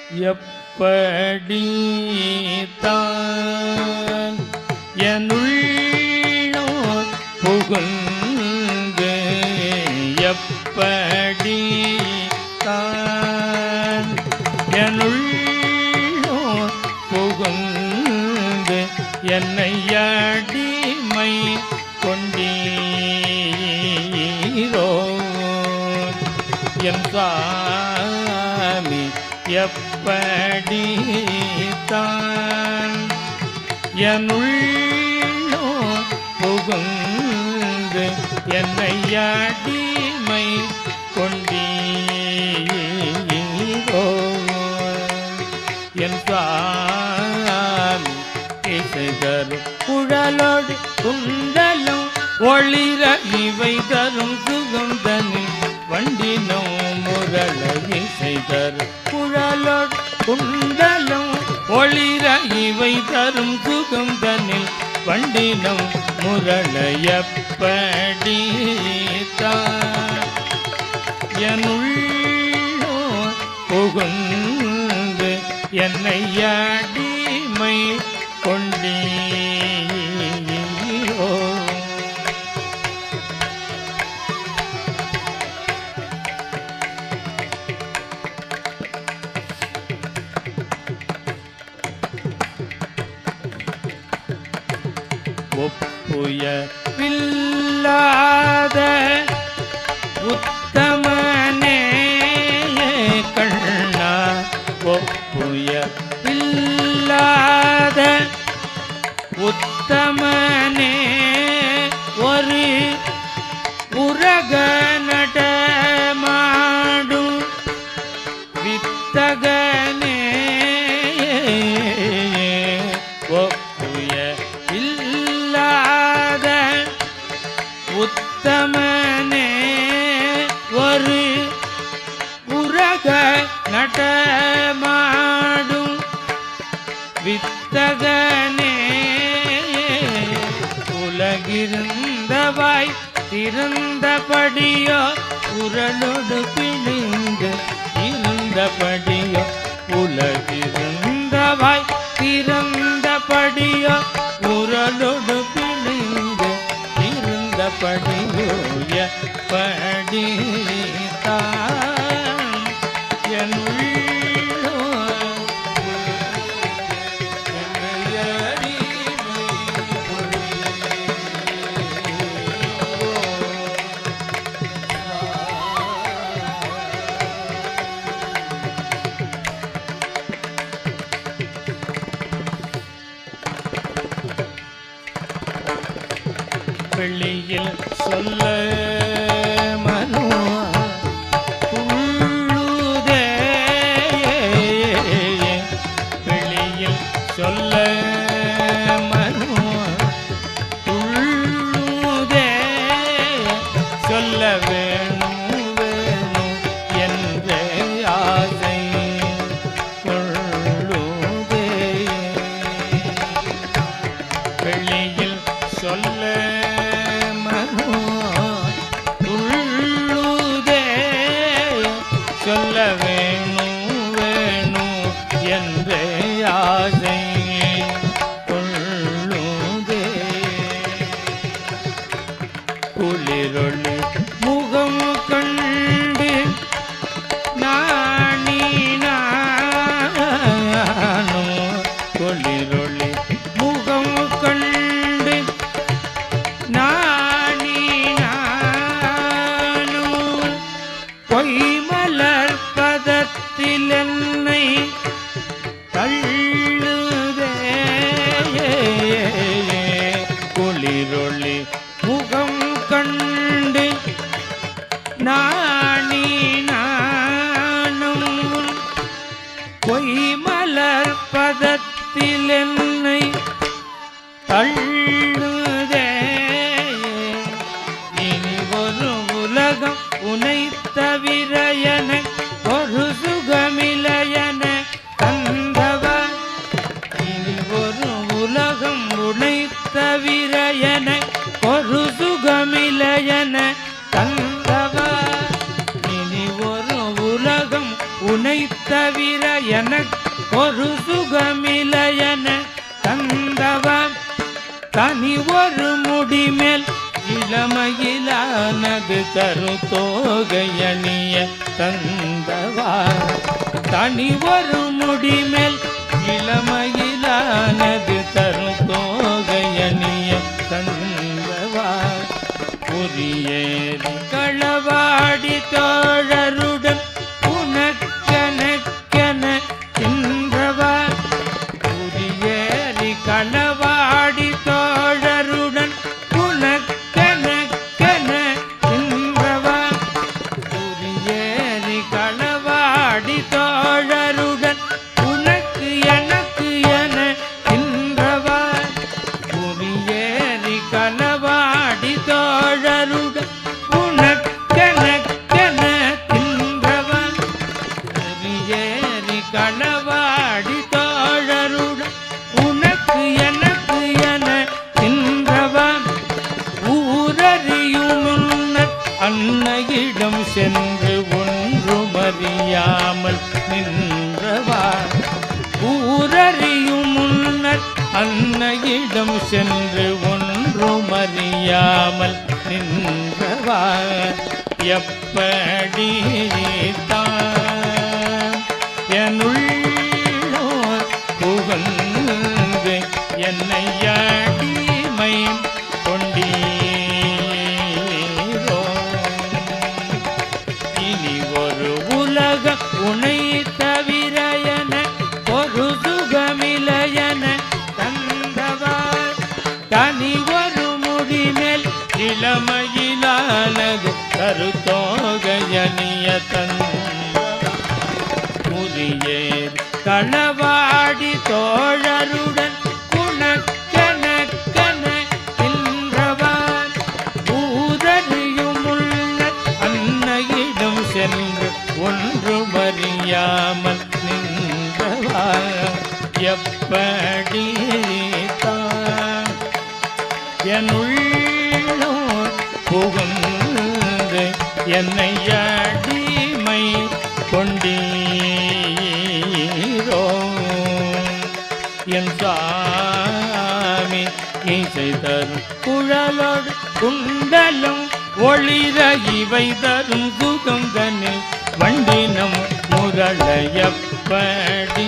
எப்படி தான் என்னுள்ளோ புகுந்து எப்படி தான் என்னுள்ளோ புகுந்து என்னை அடிமை கொண்டீரோ என் சாமி எப்படி தான் என்னுள்ளோ புகுந்து என்னை அடிமை கொண்டீரோ என் சாமி இசை தரும் குழலோடு குண்டலும் ஒளிர இவை தரும் சுகம் தனில் வண்டினோம் முரள இசை தரும் குழலோடு குண்டலும் ஒளிர இவை தரும் சுகம் தனில் வண்டினம் முரள எப்படி தான் என்னுள்ளோ புகுந்து என்னை அடிமை கொண்டீரோ ஒப்புய பில்லாத உத்தமனே கண்ணா ஒப்புய பில்லாத உத்தமனே ஒரு உரக நடமாடும் வித்தகனே ஒப்புய இல்லாத உத்தமனே ஒரு உரக நடமாடும் வித்தகனே உலகிருந்தவாய் திறந்தபடியோ உரலோடு பிணிந்து இருந்தபடியோ உலகிருந்தவாய் திறந்தபடியோ உரலோடு பிணிந்து இருந்தபடியோ எப்படி தான் என்னுள்ளோ வெளியில் சொல்ல மனோ உள்ளுதே வெளியில் சொல்ல மனோ உள்ளுதே சொல்ல வேணும் வேணும் என்ற ஆசை கொள்ளுதே வெளியில் சொல்ல சொல்ல வேணும் வேணும் என்ற ஆசை கொள்ளுதே குளிரொளி முகம் கண்டு நானோ குளிரொளி முகம் கண்டு நானோ பொய்மலர் பதத்தில் என்னை தள்ளுதே குளிரொளி முகம் கண்டு நானும் பொய்மலர் பதத்தில் என்னை தள்ளுதே இனி ஒரு உலகம் உனை தவிர என ஒரு சுகமிலையன தந்தவன் இனி ஒரு உலகம் உனை தவிர என ஒரு சுகமிலையன தந்தவன் இனி ஒரு உலகம் உனை தவிர எனக்கு ஒரு சுகமில்லையென தந்தவன் தனி ஒரு முடிமேல் இளமையிலானது கருத்தோகையணிய தந்தவா தனி ஒரு முடிமேல் இளமையிலானது கருத்தோகையணிய தந்தவா புரியேறி களவாடி தோழருடன் உனக்கென தின்றவா புரியேறி களவாடி தோழருடன் உனக்கென தின்றவா புரியேறி களவாடி தோழருடன் உனக்கு எனக்கு என தின்றவா புரியேறி களவாடி தோழருடன் உனக்கென தின்றவா புரியேறி களவாடி தோழருடன் உனக்கு எனக்கு என தின்றவா ஊரறியும் முன்னர் அன்னையிடம் சென்று ஒன்றுமறியாமல் நின்றவா ஊரறியும் முன்னர் அன்னையிடம் சென்று ஒன்றுமறியாமல் நின்றவா எப்படி தான் என்னுள்ளோர் புகழ்ந்து என்னை அடிமை கொண்டீரோ இனி ஒரு உலக உனை தவிர என ஒரு சுகமில்லையென தந்தவர் தனி ஒரு முடிமேல் இளமையிலானது கருத்தோகையணிய தந்தவர் புரியேறி களவாடி தோழருடன் உனக்கென தின்றவன் ஊரறியும் உள்ள அன்னையிடம் சென்று ஒன்றுமறியாமல் நின்றவா எப்படி தான் என்னுள்ளோர் புகுந்து என்னை அடிமை கொண்டீரோ என் சாமி இசை தரும் குழலோடு குண்டலும் ஒளிர இவை தரும் சுகந்தனில் வண்டினம் முரளையப்படி